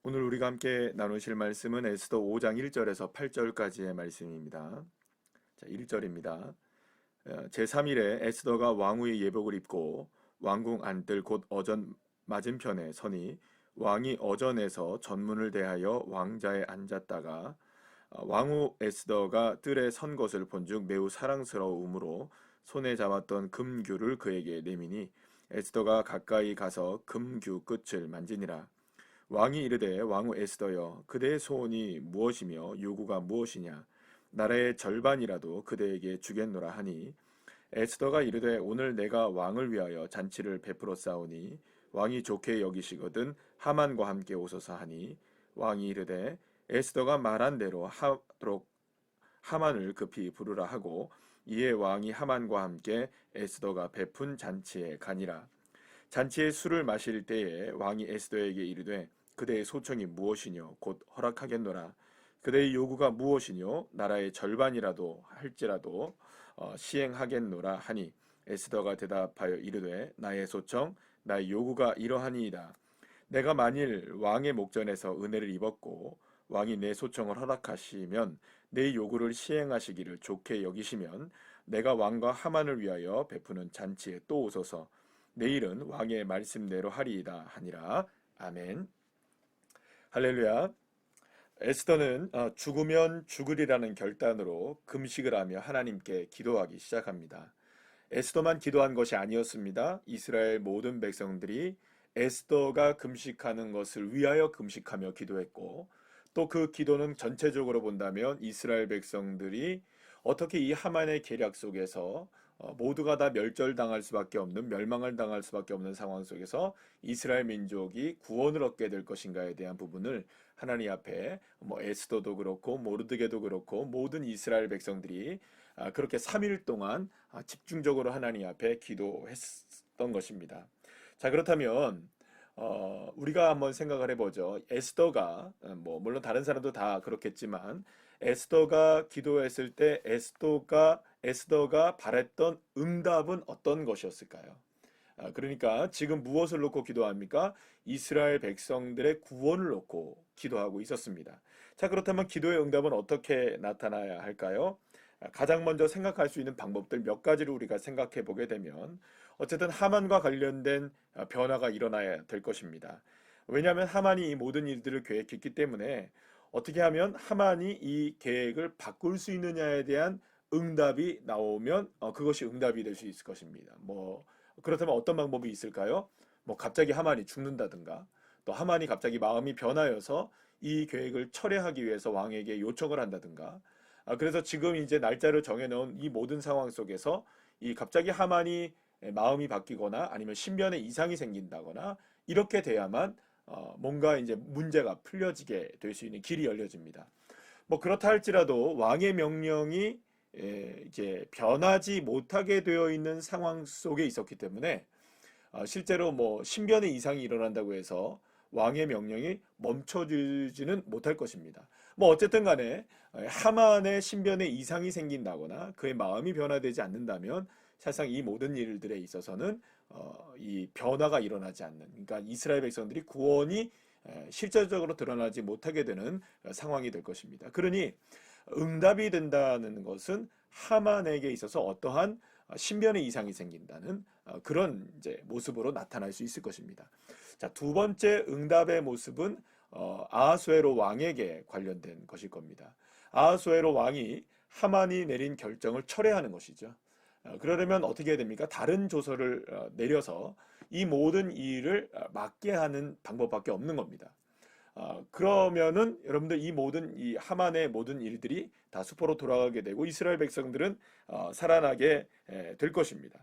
오늘 우리가 함께 나누실 말씀은 에스더 5장 1절에서 8절까지의 말씀입니다. 자, 1절입니다. 제3일에 에스더가 왕후의 예복을 입고 왕궁 안뜰 곧 어전 맞은편에 서니 왕이 어전에서 전문을 대하여 왕자에 앉았다가 왕후 에스더가 뜰에 선 것을 본즉 매우 사랑스러움으로 손에 잡았던 금규를 그에게 내미니 에스더가 가까이 가서 금규 끝을 만지니라. 왕이 이르되 왕후 에스더여 그대의 소원이 무엇이며 요구가 무엇이냐 나라의 절반이라도 그대에게 주겠노라 하니 에스더가 이르되 오늘 내가 왕을 위하여 잔치를 베풀어 싸우니 왕이 좋게 여기시거든 하만과 함께 오소서 하니 왕이 이르되 에스더가 말한 대로 하도록 하만을 급히 부르라 하고 이에 왕이 하만과 함께 에스더가 베푼 잔치에 가니라. 잔치에 술을 마실 때에 왕이 에스더에게 이르되 그대의 소청이 무엇이뇨 곧 허락하겠노라. 그대의 요구가 무엇이뇨 나라의 절반이라도 할지라도 시행하겠노라 하니 에스더가 대답하여 이르되 나의 소청 나의 요구가 이러하니이다. 내가 만일 왕의 목전에서 은혜를 입었고 왕이 내 소청을 허락하시면 내 요구를 시행하시기를 좋게 여기시면 내가 왕과 하만을 위하여 베푸는 잔치에 또 오소서. 내일은 왕의 말씀대로 하리이다 하니라. 아멘. 할렐루야. 에스더는 죽으면 죽으리라는 결단으로 금식을 하며 하나님께 기도하기 시작합니다. 에스더만 기도한 것이 아니었습니다. 이스라엘 모든 백성들이 에스더가 금식하는 것을 위하여 금식하며 기도했고 또 그 기도는 전체적으로 본다면 이스라엘 백성들이 어떻게 이 하만의 계략 속에서 모두가 다 멸절당할 수밖에 없는 멸망을 당할 수밖에 없는 상황 속에서 이스라엘 민족이 구원을 얻게 될 것인가에 대한 부분을 하나님 앞에 에스더도 그렇고 모르드게도 그렇고 모든 이스라엘 백성들이 그렇게 3일 동안 집중적으로 하나님 앞에 기도했던 것입니다. 자, 그렇다면 우리가 한번 생각을 해보죠. 에스더가 물론 다른 사람도 다 그렇겠지만 에스더가 기도했을 때 에스더가 바랬던 응답은 어떤 것이었을까요? 그러니까 지금 무엇을 놓고 기도합니까? 이스라엘 백성들의 구원을 놓고 기도하고 있었습니다. 자, 그렇다면 기도의 응답은 어떻게 나타나야 할까요? 가장 먼저 생각할 수 있는 방법들 몇 가지를 우리가 생각해 보게 되면 어쨌든 하만과 관련된 변화가 일어나야 될 것입니다. 왜냐하면 하만이 이 모든 일들을 계획했기 때문에 어떻게 하면 하만이 이 계획을 바꿀 수 있느냐에 대한 응답이 나오면 그것이 응답이 될 수 있을 것입니다. 그렇다면 어떤 방법이 있을까요? 갑자기 하만이 죽는다든가 또 하만이 갑자기 마음이 변하여서 이 계획을 철회하기 위해서 왕에게 요청을 한다든가 그래서 지금 이제 날짜를 정해놓은 이 모든 상황 속에서 이 갑자기 하만이 마음이 바뀌거나 아니면 신변에 이상이 생긴다거나 이렇게 돼야만 뭔가 이제 문제가 풀려지게 될 수 있는 길이 열려집니다. 그렇다 할지라도 왕의 명령이 이제 변하지 못하게 되어 있는 상황 속에 있었기 때문에 실제로 신변의 이상이 일어난다고 해서 왕의 명령이 멈춰지지는 못할 것입니다. 어쨌든 간에 하만의 신변에 이상이 생긴다거나 그의 마음이 변화되지 않는다면 사실상 이 모든 일들에 있어서는 이 변화가 일어나지 않는, 그러니까 이스라엘 백성들이 구원이 실질적으로 드러나지 못하게 되는 상황이 될 것입니다. 그러니 응답이 된다는 것은 하만에게 있어서 어떠한 신변의 이상이 생긴다는 그런 이제 모습으로 나타날 수 있을 것입니다. 자, 두 번째 응답의 모습은 아하수에로 왕에게 관련된 것일 겁니다. 아하수에로 왕이 하만이 내린 결정을 철회하는 것이죠. 그러려면 어떻게 해야 됩니까? 다른 조서를 내려서 이 모든 일을 막게 하는 방법밖에 없는 겁니다. 그러면은 여러분들 이 하만의 모든 일들이 다 수포로 돌아가게 되고 이스라엘 백성들은 살아나게 될 것입니다.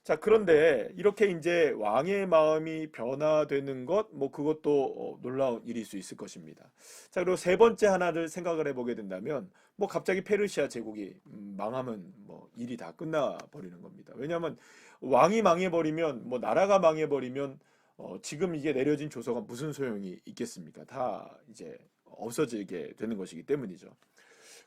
자, 그런데 이렇게 이제 왕의 마음이 변화되는 것, 그것도 놀라운 일일 수 있을 것입니다. 자, 그리고 세 번째 하나를 생각을 해보게 된다면, 갑자기 페르시아 제국이 망하면 일이 다 끝나버리는 겁니다. 왜냐하면 왕이 망해버리면, 나라가 망해버리면, 지금 이게 내려진 조서가 무슨 소용이 있겠습니까? 다 이제 없어지게 되는 것이기 때문이죠.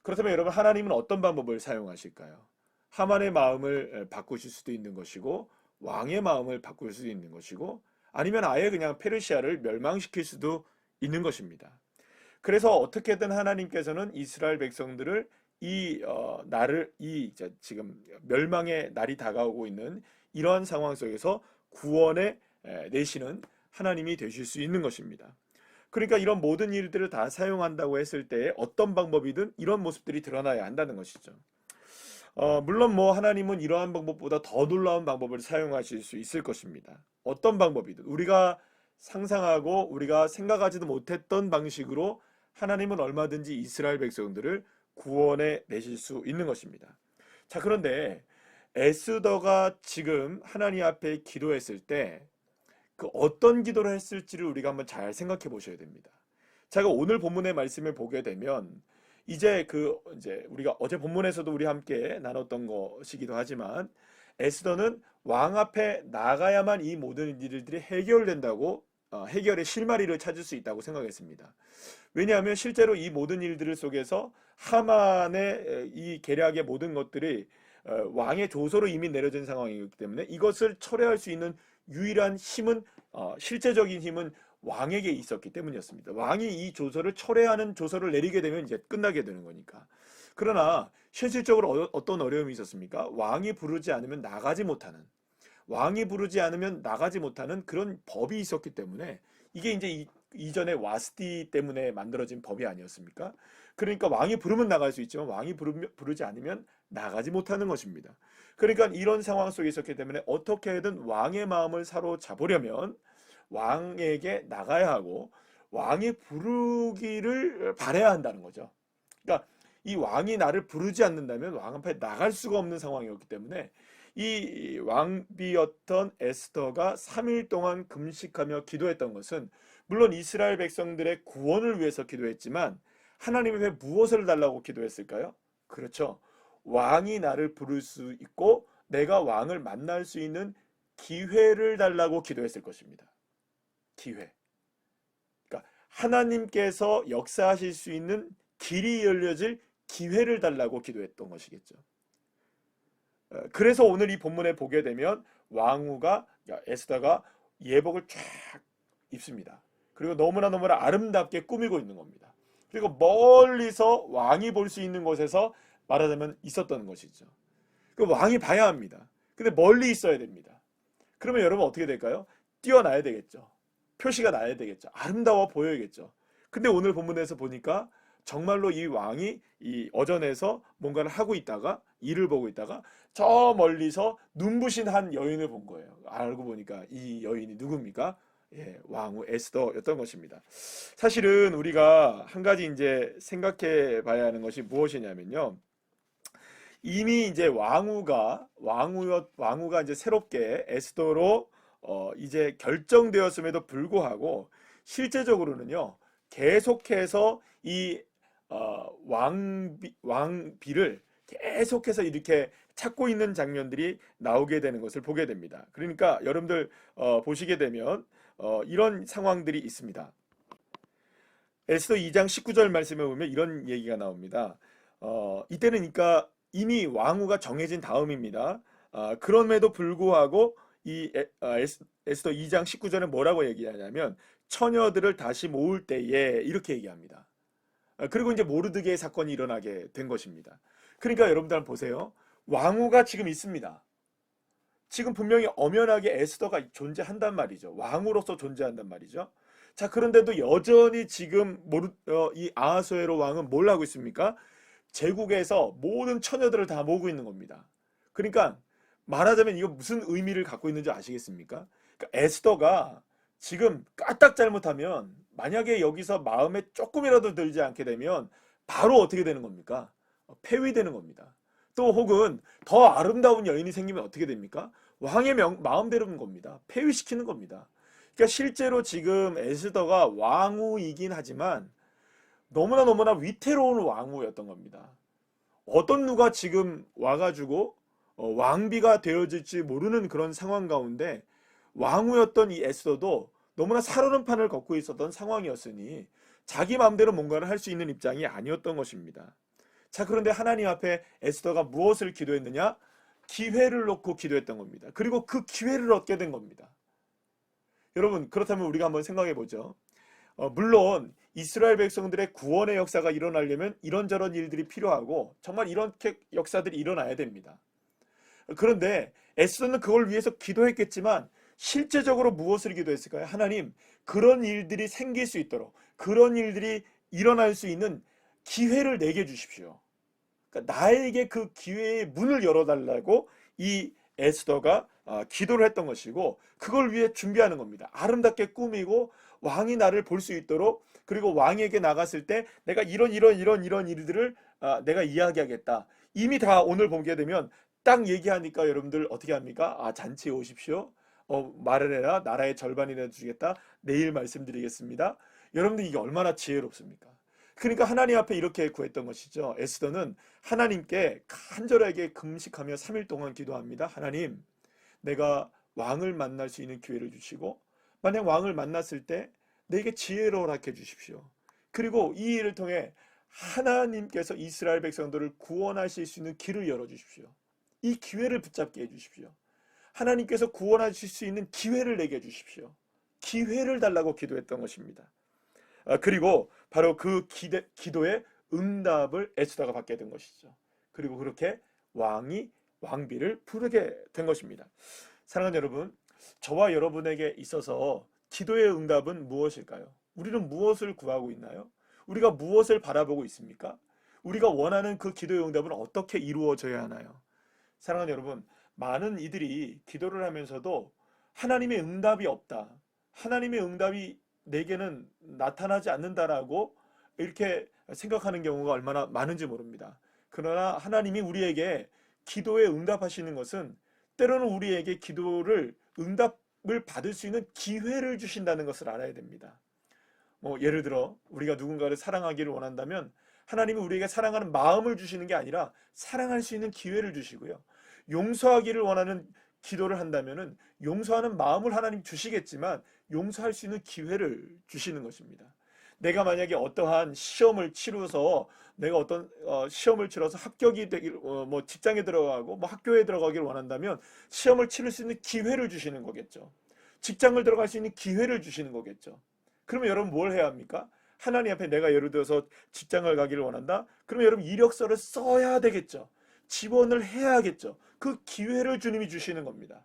그렇다면 여러분, 하나님은 어떤 방법을 사용하실까요? 하만의 마음을 바꾸실 수도 있는 것이고 왕의 마음을 바꿀 수도 있는 것이고 아니면 아예 그냥 페르시아를 멸망시킬 수도 있는 것입니다. 그래서 어떻게든 하나님께서는 이스라엘 백성들을 지금 멸망의 날이 다가오고 있는 이러한 상황 속에서 구원에 내시는 하나님이 되실 수 있는 것입니다. 그러니까 이런 모든 일들을 다 사용한다고 했을 때 어떤 방법이든 이런 모습들이 드러나야 한다는 것이죠. 물론 뭐 하나님은 이러한 방법보다 더 놀라운 방법을 사용하실 수 있을 것입니다. 어떤 방법이든 우리가 상상하고 우리가 생각하지도 못했던 방식으로 하나님은 얼마든지 이스라엘 백성들을 구원해 내실 수 있는 것입니다. 자, 그런데 에스더가 지금 하나님 앞에 기도했을 때 그 어떤 기도를 했을지를 우리가 한번 잘 생각해 보셔야 됩니다. 제가 오늘 본문의 말씀을 보게 되면 이제 우리가 어제 본문에서도 우리 함께 나눴던 것이기도 하지만 에스더는 왕 앞에 나가야만 이 모든 일들이 해결된다고 해결의 실마리를 찾을 수 있다고 생각했습니다. 왜냐하면 실제로 이 모든 일들 속에서 하만의 이 계략의 모든 것들이 왕의 조서로 이미 내려진 상황이기 때문에 이것을 철회할 수 있는 유일한 힘은 실제적인 힘은 왕에게 있었기 때문이었습니다. 왕이 이 조서를 철회하는 조서를 내리게 되면 이제 끝나게 되는 거니까. 그러나 현실적으로 어떤 어려움이 있었습니까? 왕이 부르지 않으면 나가지 못하는 그런 법이 있었기 때문에 이게 이제 이전에 와스티 때문에 만들어진 법이 아니었습니까? 그러니까 왕이 부르면 나갈 수 있지만 왕이 부르지 않으면 나가지 못하는 것입니다. 그러니까 이런 상황 속에 있었기 때문에 어떻게든 왕의 마음을 사로잡으려면 왕에게 나가야 하고 왕이 부르기를 바라야 한다는 거죠. 그러니까 이 왕이 나를 부르지 않는다면 왕 앞에 나갈 수가 없는 상황이었기 때문에 이 왕비였던 에스더가 3일 동안 금식하며 기도했던 것은 물론 이스라엘 백성들의 구원을 위해서 기도했지만 하나님 앞에 무엇을 달라고 기도했을까요? 그렇죠. 왕이 나를 부를 수 있고 내가 왕을 만날 수 있는 기회를 달라고 기도했을 것입니다. 기회. 그러니까 하나님께서 역사하실 수 있는 길이 열려질 기회를 달라고 기도했던 것이겠죠. 그래서 오늘 이 본문에 보게 되면 에스더가 예복을 쫙 입습니다. 그리고 너무나 아름답게 꾸미고 있는 겁니다. 그리고 멀리서 왕이 볼 수 있는 곳에서 말하자면 있었던 것이죠. 그 왕이 봐야 합니다. 근데 멀리 있어야 됩니다. 그러면 여러분 어떻게 될까요? 뛰어나야 되겠죠. 표시가 나야 되겠죠. 아름다워 보여야겠죠. 근데 오늘 본문에서 보니까 정말로 이 왕이 이 어전에서 뭔가를 하고 있다가 일을 보고 있다가 저 멀리서 눈부신 한 여인을 본 거예요. 알고 보니까 이 여인이 누굽니까? 예, 왕후 에스더였던 것입니다. 사실은 우리가 한 가지 이제 생각해 봐야 하는 것이 무엇이냐면요. 이미 이제 왕후가 이제 새롭게 에스더로 이제 결정되었음에도 불구하고 실제적으로는요 계속해서 이 왕비를 계속해서 이렇게 찾고 있는 장면들이 나오게 되는 것을 보게 됩니다. 그러니까 여러분들 보시게 되면 이런 상황들이 있습니다. 에스더 2장 19절 말씀에 보면 이런 얘기가 나옵니다. 이때는 그러니까 이미 왕후가 정해진 다음입니다. 그럼에도 불구하고 에스더 2장 19절에 뭐라고 얘기하냐면 처녀들을 다시 모을 때에 이렇게 얘기합니다. 그리고 이제 모르드게의 사건이 일어나게 된 것입니다. 그러니까 여러분들 한번 보세요. 왕후가 지금 있습니다. 지금 분명히 엄연하게 에스더가 존재한단 말이죠. 왕으로서 존재한단 말이죠. 자, 그런데도 여전히 지금 이 아하수에로 왕은 뭘 하고 있습니까? 제국에서 모든 처녀들을 다 모으고 있는 겁니다. 그러니까 말하자면 이거 무슨 의미를 갖고 있는지 아시겠습니까? 그러니까 에스더가 지금 까딱 잘못하면 만약에 여기서 마음에 조금이라도 들지 않게 되면 바로 어떻게 되는 겁니까? 폐위되는 겁니다. 또 혹은 더 아름다운 여인이 생기면 어떻게 됩니까? 왕의 마음대로인 겁니다. 폐위시키는 겁니다. 그러니까 실제로 지금 에스더가 왕후이긴 하지만 너무나 위태로운 왕후였던 겁니다. 어떤 누가 지금 와가지고 왕비가 되어질지 모르는 그런 상황 가운데 왕후였던 이 에스더도 너무나 살얼음판을 걷고 있었던 상황이었으니 자기 마음대로 뭔가를 할 수 있는 입장이 아니었던 것입니다. 자, 그런데 하나님 앞에 에스더가 무엇을 기도했느냐? 기회를 놓고 기도했던 겁니다. 그리고 그 기회를 얻게 된 겁니다. 여러분, 그렇다면 우리가 한번 생각해 보죠. 물론 이스라엘 백성들의 구원의 역사가 일어나려면 이런저런 일들이 필요하고 정말 이렇게 역사들이 일어나야 됩니다. 그런데 에스더는 그걸 위해서 기도했겠지만 실제적으로 무엇을 기도했을까요? 하나님, 그런 일들이 생길 수 있도록, 그런 일들이 일어날 수 있는 기회를 내게 주십시오. 그러니까 나에게 그 기회의 문을 열어달라고 이 에스더가 기도를 했던 것이고, 그걸 위해 준비하는 겁니다. 아름답게 꾸미고 왕이 나를 볼 수 있도록, 그리고 왕에게 나갔을 때 내가 이런 일들을 내가 이야기하겠다. 이미 다 오늘 보게 되면 딱 얘기하니까 여러분들 어떻게 합니까? 잔치에 오십시오. 말을 해라. 나라의 절반이나 주겠다. 내일 말씀드리겠습니다. 여러분들 이게 얼마나 지혜롭습니까? 그러니까 하나님 앞에 이렇게 구했던 것이죠. 에스더는 하나님께 간절하게 금식하며 3일 동안 기도합니다. 하나님, 내가 왕을 만날 수 있는 기회를 주시고, 만약 왕을 만났을 때 내게 지혜를 허락해 주십시오. 그리고 이 일을 통해 하나님께서 이스라엘 백성들을 구원하실 수 있는 길을 열어주십시오. 이 기회를 붙잡게 해주십시오. 하나님께서 구원하실 수 있는 기회를 내게 해주십시오. 기회를 달라고 기도했던 것입니다. 그리고 바로 그 기도의 응답을 에스더가 받게 된 것이죠. 그리고 그렇게 왕이 왕비를 부르게 된 것입니다. 사랑하는 여러분, 저와 여러분에게 있어서 기도의 응답은 무엇일까요? 우리는 무엇을 구하고 있나요? 우리가 무엇을 바라보고 있습니까? 우리가 원하는 그 기도의 응답은 어떻게 이루어져야 하나요? 사랑하는 여러분, 많은 이들이 기도를 하면서도 하나님의 응답이 없다, 하나님의 응답이 내게는 나타나지 않는다라고 이렇게 생각하는 경우가 얼마나 많은지 모릅니다. 그러나 하나님이 우리에게 기도에 응답하시는 것은 때로는 우리에게 기도를 응답을 받을 수 있는 기회를 주신다는 것을 알아야 됩니다. 예를 들어 우리가 누군가를 사랑하기를 원한다면 하나님이 우리에게 사랑하는 마음을 주시는 게 아니라 사랑할 수 있는 기회를 주시고요. 용서하기를 원하는 기도를 한다면은 용서하는 마음을 하나님 주시겠지만 용서할 수 있는 기회를 주시는 것입니다. 내가 만약에 어떠한 시험을 치러서 내가 어떤 시험을 치러서 합격이 되길 직장에 들어가고 학교에 들어가기를 원한다면 시험을 치를 수 있는 기회를 주시는 거겠죠. 직장을 들어갈 수 있는 기회를 주시는 거겠죠. 그러면 여러분 뭘 해야 합니까? 하나님 앞에 내가 예를 들어서 직장을 가기를 원한다? 그러면 여러분 이력서를 써야 되겠죠. 지원을 해야겠죠. 그 기회를 주님이 주시는 겁니다.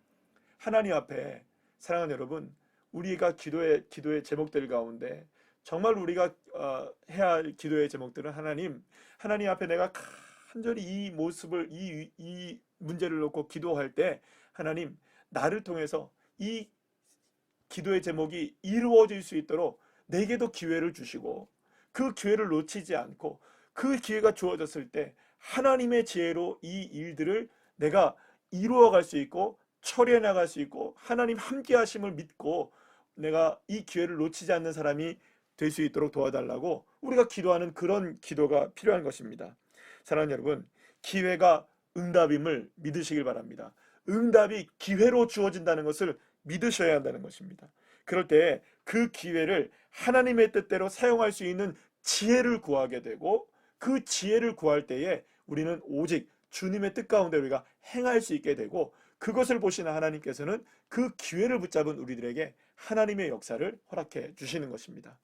하나님 앞에 사랑하는 여러분, 우리가 기도의 제목들 가운데 정말 우리가 해야 할 기도의 제목들은 하나님 앞에 내가 간절히 이 모습을 이 문제를 놓고 기도할 때 하나님, 나를 통해서 이 기도의 제목이 이루어질 수 있도록 내게도 기회를 주시고 그 기회를 놓치지 않고 그 기회가 주어졌을 때 하나님의 지혜로 이 일들을 내가 이루어갈 수 있고 처리해 나갈 수 있고 하나님 함께 하심을 믿고 내가 이 기회를 놓치지 않는 사람이 될 수 있도록 도와달라고 우리가 기도하는 그런 기도가 필요한 것입니다. 사랑하는 여러분, 기회가 응답임을 믿으시길 바랍니다. 응답이 기회로 주어진다는 것을 믿으셔야 한다는 것입니다. 그럴 때 그 기회를 하나님의 뜻대로 사용할 수 있는 지혜를 구하게 되고 그 지혜를 구할 때에 우리는 오직 주님의 뜻 가운데 우리가 행할 수 있게 되고 그것을 보시는 하나님께서는 그 기회를 붙잡은 우리들에게 하나님의 역사를 허락해 주시는 것입니다.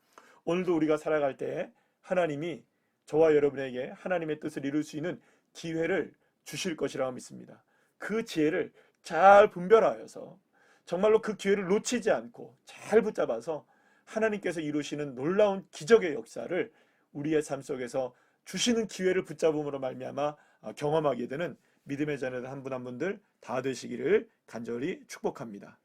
오늘도 우리가 살아갈 때 하나님이 저와 여러분에게 하나님의 뜻을 이룰 수 있는 기회를 주실 것이라고 믿습니다. 그 지혜를 잘 분별하여서 정말로 그 기회를 놓치지 않고 잘 붙잡아서 하나님께서 이루시는 놀라운 기적의 역사를 우리의 삶 속에서 주시는 기회를 붙잡음으로 말미암아 경험하게 되는 믿음의 자녀들 한 분 한 분들 다 되시기를 간절히 축복합니다.